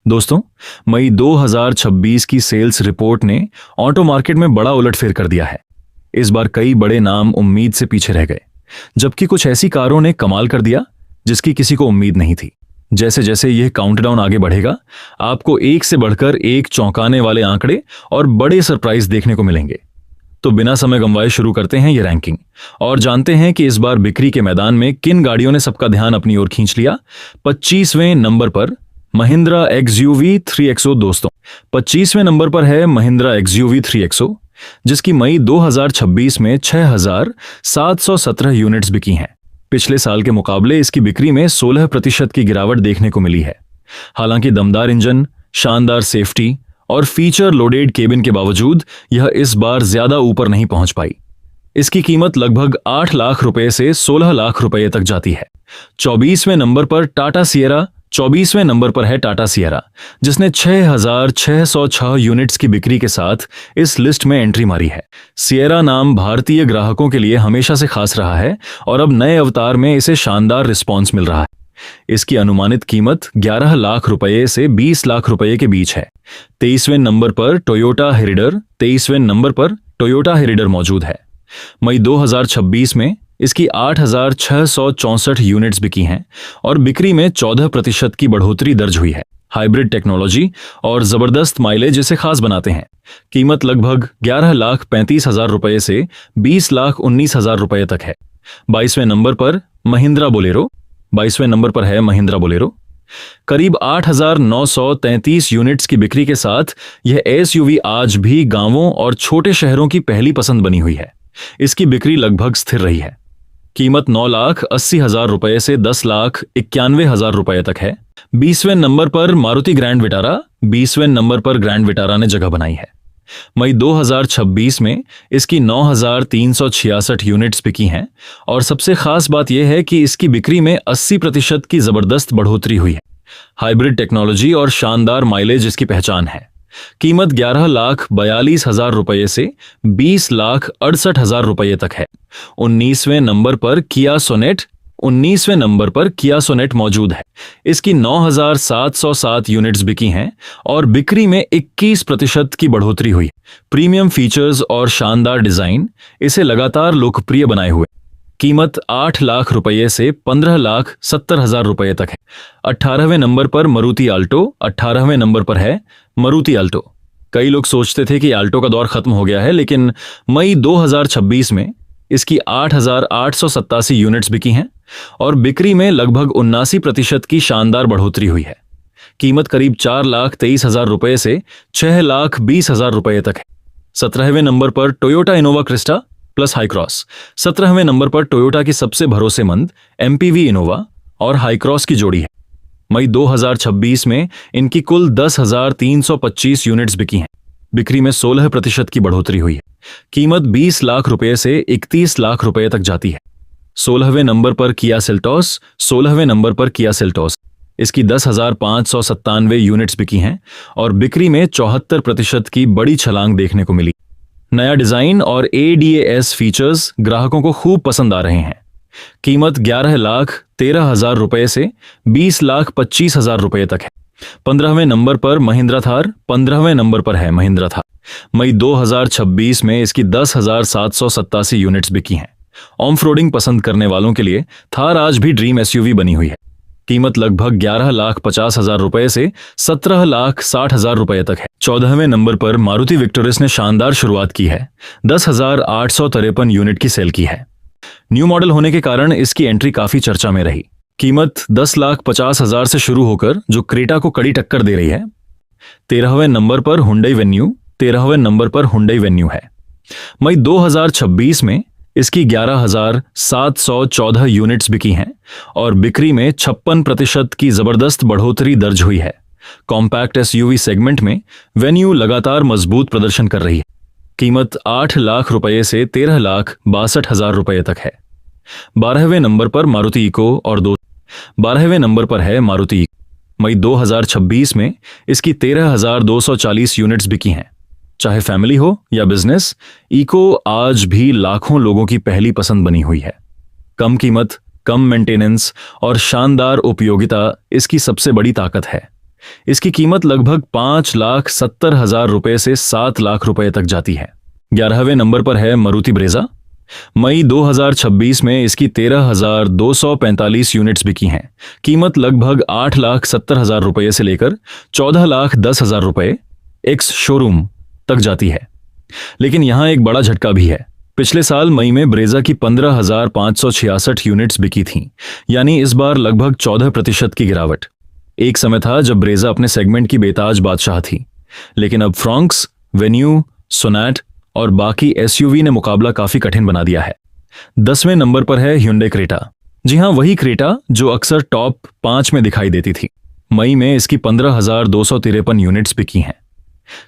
दोस्तों, मई 2026 की sales report ने ऑटो मार्केट में बड़ा उलटफेर कर दिया है। इस बार कई बड़े नाम उम्मीद से पीछे रह गए, जबकि कुछ ऐसी कारों ने कमाल कर दिया जिसकी किसी को उम्मीद नहीं थी। जैसे जैसे यह काउंटडाउन आगे बढ़ेगा, आपको एक से बढ़कर एक चौंकाने वाले आंकड़े और बड़े सरप्राइज देखने को मिलेंगे। तो बिना समय गंवाए शुरू करते हैं ये रैंकिंग और जानते हैं कि इस बार बिक्री के मैदान में किन गाड़ियों ने सबका ध्यान अपनी ओर खींच लिया। 25वें नंबर पर महिंद्रा XUV 3XO। दोस्तों, 25वें नंबर पर है महिंद्रा XUV 3XO, जिसकी मई 2026 में 6,717 यूनिट्स बिकी हैं। पिछले साल के मुकाबले इसकी बिक्री में 16% की गिरावट देखने को मिली है। हालांकि दमदार इंजन, शानदार सेफ्टी और फीचर लोडेड केबिन के बावजूद यह इस बार ज्यादा ऊपर नहीं पहुंच पाई। इसकी कीमत लगभग 8 लाख रुपए से 16 लाख रुपए तक जाती है। 24वें नंबर पर टाटा सिएरा 24वें नंबर पर है टाटा सिएरा, जिसने 6,606 यूनिट्स की बिक्री के साथ इस लिस्ट में एंट्री मारी है। सिएरा नाम भारतीय ग्राहकों के लिए हमेशा से खास रहा है और अब नए अवतार में इसे शानदार रिस्पॉन्स मिल रहा है। इसकी अनुमानित कीमत 11 लाख रुपए से 20 लाख रुपए के बीच है। 23वें नंबर पर टोयोटा हेरिडर 23वें नंबर पर टोयोटा हेरिडर मौजूद है। मई 2026 में इसकी 8,664 यूनिट्स बिकी हैं और बिक्री में 14% की बढ़ोतरी दर्ज हुई है। हाइब्रिड टेक्नोलॉजी और जबरदस्त माइलेज इसे खास बनाते हैं। कीमत लगभग 11,35,000 रुपए से 20,19,000 रुपए तक है। 22वें नंबर पर महिंद्रा बोलेरो 22वें नंबर पर है महिंद्रा बोलेरो। करीब 8,933 यूनिट्स की बिक्री के साथ यह SUV आज भी गांवों और छोटे शहरों की पहली पसंद बनी हुई है। इसकी बिक्री लगभग स्थिर रही है। कीमत 9,80,000 रुपए से 10,91,000 रुपए तक है। 20वें नंबर पर मारुति ग्रैंड विटारा 20वें नंबर पर ग्रैंड विटारा ने जगह बनाई है। मई 2026 में इसकी 9,366 यूनिट्स बिकी हैं और सबसे खास बात यह है कि इसकी बिक्री में 80% की जबरदस्त बढ़ोतरी हुई है। हाइब्रिड टेक्नोलॉजी और शानदार माइलेज इसकी पहचान है। कीमत 11,42,000 रुपए से 20,68,000 रुपए तक है। 19वें नंबर पर किया सोनेट मौजूद है। इसकी 9,707 यूनिट्स बिकी हैं और बिक्री में 21% की बढ़ोतरी हुई। प्रीमियम फीचर्स और शानदार डिजाइन इसे लगातार लोकप्रिय बनाए हुए। कीमत 8 लाख रुपए से 15,70,000 रुपए तक है। 18वें नंबर पर मारुति आल्टो 18वें नंबर पर है मारुति आल्टो। कई लोग सोचते थे कि आल्टो का दौर खत्म हो गया है, लेकिन मई 2026 में इसकी 8,887 यूनिट्स बिकी हैं और बिक्री में लगभग 79% की शानदार बढ़ोतरी हुई है। कीमत करीब 4,23,000 रुपए से 6,20,000 रुपए तक है। 17वें नंबर पर Toyota Innova Crysta plus Hycross 17वें नंबर पर टोयोटा की सबसे भरोसेमंद MPV इनोवा और हाईक्रॉस की जोड़ी है। मई 2026 में इनकी कुल 10,325 यूनिट्स बिकी हैं। बिक्री में 16% की बढ़ोतरी हुई है। कीमत 20 लाख रुपए से 31 लाख रुपए तक जाती है। 16वें नंबर पर किया सेल्टॉस 16वें नंबर पर किया सेल्टॉस इसकी 10,597 यूनिट्स बिकी हैं और बिक्री में 74% की बड़ी छलांग देखने को मिली। नया डिजाइन और ADAS फीचर्स ग्राहकों को खूब पसंद आ रहे हैं। कीमत 11,13,000 रुपए से 20,25,000 रुपए तक है। 15वें नंबर पर महिंद्रा थार 15वें नंबर पर है महिंद्रा थार। मई 2026 में इसकी 10,787 यूनिट्स बिकी हैं। ऑफ रोडिंग पसंद करने वालों के लिए थार आज भी ड्रीम SUV बनी हुई है। कीमत लगभग 11,50,000 रुपए से 17,60,000 रुपए तक है। 14वें नंबर पर मारुति विक्टोरिस ने शानदार शुरुआत की है। 10,853 यूनिट की सेल की है। न्यू मॉडल होने के कारण इसकी एंट्री काफी चर्चा में रही। कीमत 10,50,000 से शुरू होकर जो क्रेटा को कड़ी टक्कर दे रही है। 13वें नंबर पर हुंडई वेन्यू है। मई 2026 में इसकी 11,714 यूनिट्स बिकी हैं और बिक्री में 56% की जबरदस्त बढ़ोतरी दर्ज हुई है। कॉम्पैक्ट SUV सेगमेंट में वेन्यू लगातार मजबूत प्रदर्शन कर रही है। कीमत 8 लाख रुपए से 13,62,000 रुपए तक है। 12वें नंबर पर मारुति इको और 12वें नंबर पर है मारुति इको। मई 2026 में इसकी 13,240 यूनिट्स बिकी हैं। चाहे फैमिली हो या बिजनेस, इको आज भी लाखों लोगों की पहली पसंद बनी हुई है। कम कीमत, कम मेंटेनेंस और शानदार उपयोगिता इसकी सबसे बड़ी ताकत है। इसकी कीमत लगभग 5,70,000 रुपए से 7 लाख रुपए तक जाती है। 11वें नंबर पर है मारुति ब्रेजा। मई 2026 में इसकी 13,245 यूनिट्स बिकी हैं। कीमत लगभग 8,70,000 रुपए से लेकर 14,10,000 रुपए एक्स शोरूम तक जाती है। लेकिन यहां एक बड़ा झटका भी है। पिछले साल मई में ब्रेजा की 15,566 यूनिट्स बिकी थीं, यानी इस बार लगभग 14% की गिरावट। एक समय था जब ब्रेजा अपने सेगमेंट की बेताज बादशाह थी, लेकिन अब फ्रॉन्क्स, वेन्यू, सोनाट और बाकी एसयूवी ने मुकाबला काफी कठिन बना दिया है। 10वें नंबर पर है Hyundai क्रेटा। जी हां, वही क्रेटा जो अक्सर टॉप 5 में दिखाई देती थी। मई में इसकी 15,253 यूनिट्स बिकी हैं।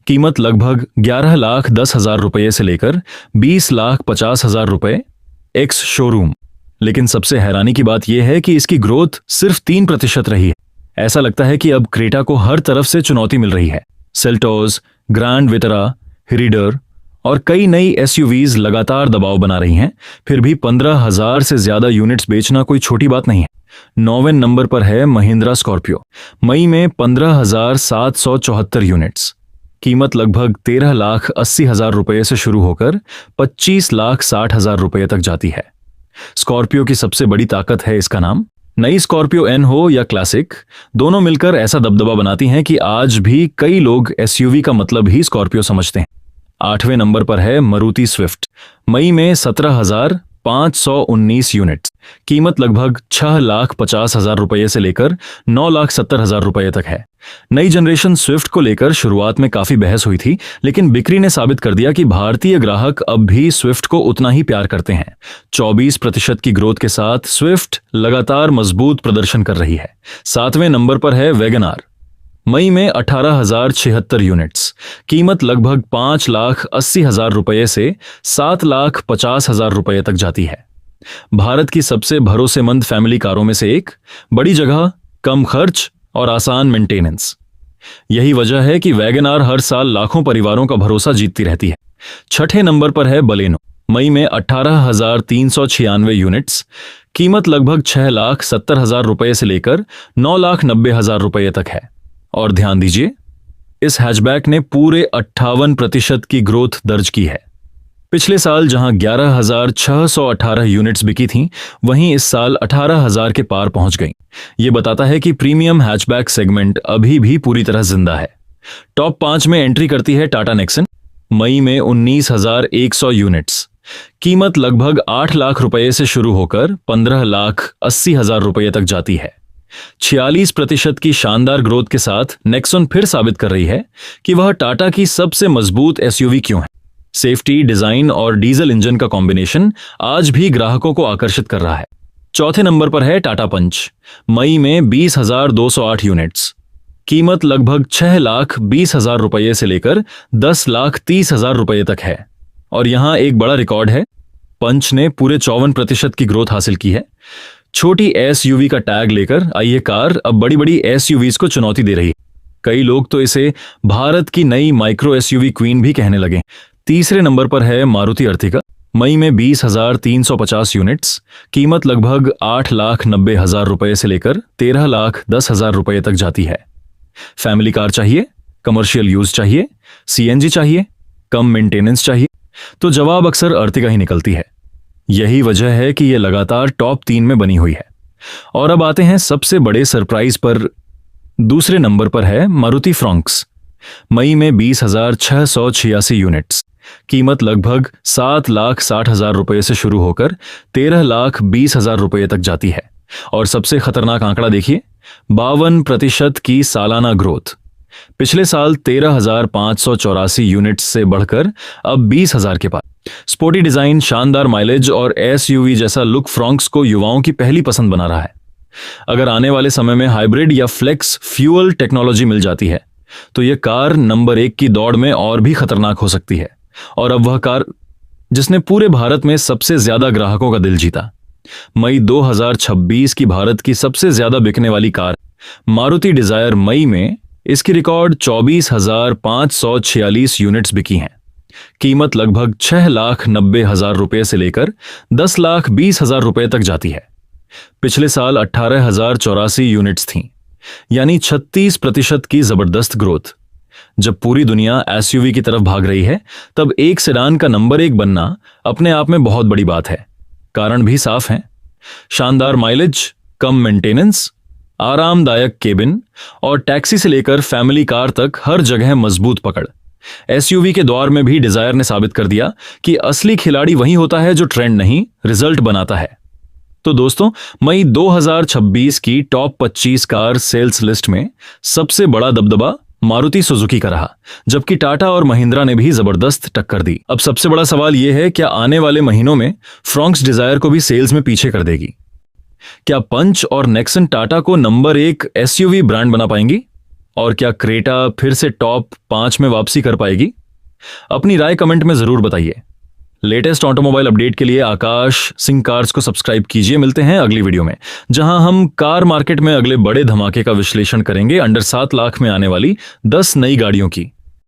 कीमत लगभग 11,10,000 रुपए से लेकर 20,50,000 रुपए एक्स शोरूम। लेकिन सबसे हैरानी की बात यह है कि इसकी ग्रोथ सिर्फ 3% रही है। ऐसा लगता है कि अब क्रेटा को हर तरफ से चुनौती मिल रही है। सेल्टोस, ग्रैंड विटारा, रीडर और कई नई एसयूवीज लगातार दबाव बना रही हैं। फिर भी 15,000 से ज्यादा यूनिट्स बेचना कोई छोटी बात नहीं है। 9वें नंबर पर है महिंद्रा स्कॉर्पियो। मई में 15,774 यूनिट्स। कीमत लगभग 13,80,000 रुपए से शुरू होकर 25,60,000 रुपए तक जाती है। स्कॉर्पियो की सबसे बड़ी ताकत है इसका नाम। नई स्कॉर्पियो एन हो या क्लासिक, दोनों मिलकर ऐसा दबदबा बनाती हैं कि आज भी कई लोग एसयूवी का मतलब ही स्कॉर्पियो समझते हैं। 8वें नंबर पर है मारुति स्विफ्ट। मई में 17,519 यूनिट्स। कीमत लगभग 6,50,000 रुपए से लेकर 9,70,000 रुपए तक है। नई जनरेशन स्विफ्ट को लेकर शुरुआत में काफी बहस हुई थी, लेकिन बिक्री ने साबित कर दिया कि भारतीय ग्राहक अब भी स्विफ्ट को उतना ही प्यार करते हैं। 24% की ग्रोथ के साथ स्विफ्ट लगातार मजबूत प्रदर्शन कर रही है। 7वें नंबर पर है वैगन आर। मई में 18,076 यूनिट्स। कीमत लगभग 5,80,000 रुपए से 7,50,000 रुपए तक जाती है। भारत की सबसे भरोसेमंद फैमिली कारों में से एक। बड़ी जगह, कम खर्च और आसान मेंटेनेंस। यही वजह है कि वैगन आर हर साल लाखों परिवारों का भरोसा जीतती रहती है। 6ठे नंबर पर है बलेनो। मई में 18,396 यूनिट्स। कीमत लगभग 6,70,000 रुपए से लेकर 9,90,000 रुपए तक है। और ध्यान दीजिए, इस हैचबैक ने पूरे 58% की ग्रोथ दर्ज की है। पिछले साल जहां 11,618 यूनिट्स बिकी थीं, वहीं इस साल 18,000 के पार पहुंच गईं। यह बताता है कि प्रीमियम हैचबैक सेगमेंट अभी भी पूरी तरह जिंदा है। टॉप 5 में एंट्री करती है टाटा नेक्सन। मई में 19,100 यूनिट्स। कीमत लगभग 8 लाख रुपए से शुरू होकर 15,80,000 रुपए तक जाती है। 46% की शानदार ग्रोथ के साथ नेक्सॉन फिर साबित कर रही है कि वह टाटा की सबसे मजबूत एसयूवी क्यों है। सेफ्टी, डिजाइन और डीजल इंजन का कॉम्बिनेशन आज भी ग्राहकों को आकर्षित कर रहा है। 4थे नंबर पर है टाटा पंच। मई में 20,208 यूनिट्स। कीमत लगभग 6,20,000 रुपए से लेकर 10,30,000 रुपए तक है। और यहां एक बड़ा रिकॉर्ड है, पंच ने पूरे 54% की ग्रोथ हासिल की है। छोटी एसयूवी का टैग लेकर आई ये कार अब बड़ी बड़ी एसयूवीज को चुनौती दे रही है। कई लोग तो इसे भारत की नई माइक्रो एसयूवी क्वीन भी कहने लगे। 3रे नंबर पर है मारुति अर्टिगा। मई में 20,350 यूनिट्स। कीमत लगभग 8,90,000 रुपए से लेकर 13,10,000 रुपए तक जाती है। फैमिली कार चाहिए, कमर्शियल यूज चाहिए, सीएनजी चाहिए, कम मेंटेनेंस चाहिए, तो जवाब अक्सर अर्टिगा ही निकलती है। यही वजह है कि यह लगातार टॉप 3 में बनी हुई है। और अब आते हैं सबसे बड़े सरप्राइज पर। 2रे नंबर पर है मारुति फ्रॉन्क्स। मई में 20,686 यूनिट्स। कीमत लगभग 7,60,000 रुपए से शुरू होकर 13,20,000 रुपए तक जाती है। और सबसे खतरनाक आंकड़ा देखिए, 52% की सालाना ग्रोथ। पिछले साल 13,584 यूनिट्स से बढ़कर अब 20,000 के पार। स्पोर्टी डिजाइन, शानदार माइलेज और एसयूवी जैसा लुक फ्रॉन्क्स को युवाओं की पहली पसंद बना रहा है। अगर आने वाले समय में हाइब्रिड या फ्लेक्स फ्यूल टेक्नोलॉजी मिल जाती है, तो यह कार नंबर 1 की दौड़ में और भी खतरनाक हो सकती है। और अब वह कार जिसने पूरे भारत में सबसे ज्यादा ग्राहकों का दिल जीता। मई 2026 की भारत की सबसे ज्यादा बिकने वाली कार मारुति डिजायर। मई में इसकी रिकॉर्ड 24,546 यूनिट्स बिकी हैं। कीमत लगभग 6,90,000 रुपए से लेकर 10,20,000 रुपए तक जाती है। पिछले साल 18,084 यूनिट्स थीं। यानी 36% की जबरदस्त ग्रोथ। जब पूरी दुनिया एसयूवी की तरफ भाग रही है, तब एक सेडान का नंबर 1 बनना अपने आप में बहुत बड़ी बात है। कारण भी साफ है, शानदार माइलेज, कम मेंटेनेंस, आरामदायक केबिन और टैक्सी से लेकर फैमिली कार तक हर जगह मजबूत पकड़। एसयूवी के दौर में भी डिजायर ने साबित कर दिया कि असली खिलाड़ी वही होता है जो ट्रेंड नहीं, रिजल्ट बनाता है। तो दोस्तों, मई 2026 की टॉप 25 कार सेल्स लिस्ट में सबसे बड़ा दबदबा मारुति सुजुकी का रहा, जबकि टाटा और महिंद्रा ने भी जबरदस्त टक्कर दी। अब सबसे बड़ा सवाल यह है, क्या आने वाले महीनों में फ्रोंक्स डिजायर को भी सेल्स में पीछे कर देगी? क्या पंच और नेक्सन टाटा को नंबर 1 एसयूवी ब्रांड बना पाएंगी? और क्या क्रेटा फिर से टॉप 5 में वापसी कर पाएगी? अपनी राय कमेंट में जरूर बताइए। लेटेस्ट ऑटोमोबाइल अपडेट के लिए आकाश सिंह कार्स को सब्सक्राइब कीजिए। मिलते हैं अगली वीडियो में, जहां हम कार मार्केट में अगले बड़े धमाके का विश्लेषण करेंगे, अंडर 7 लाख में आने वाली 10 नई गाड़ियों की।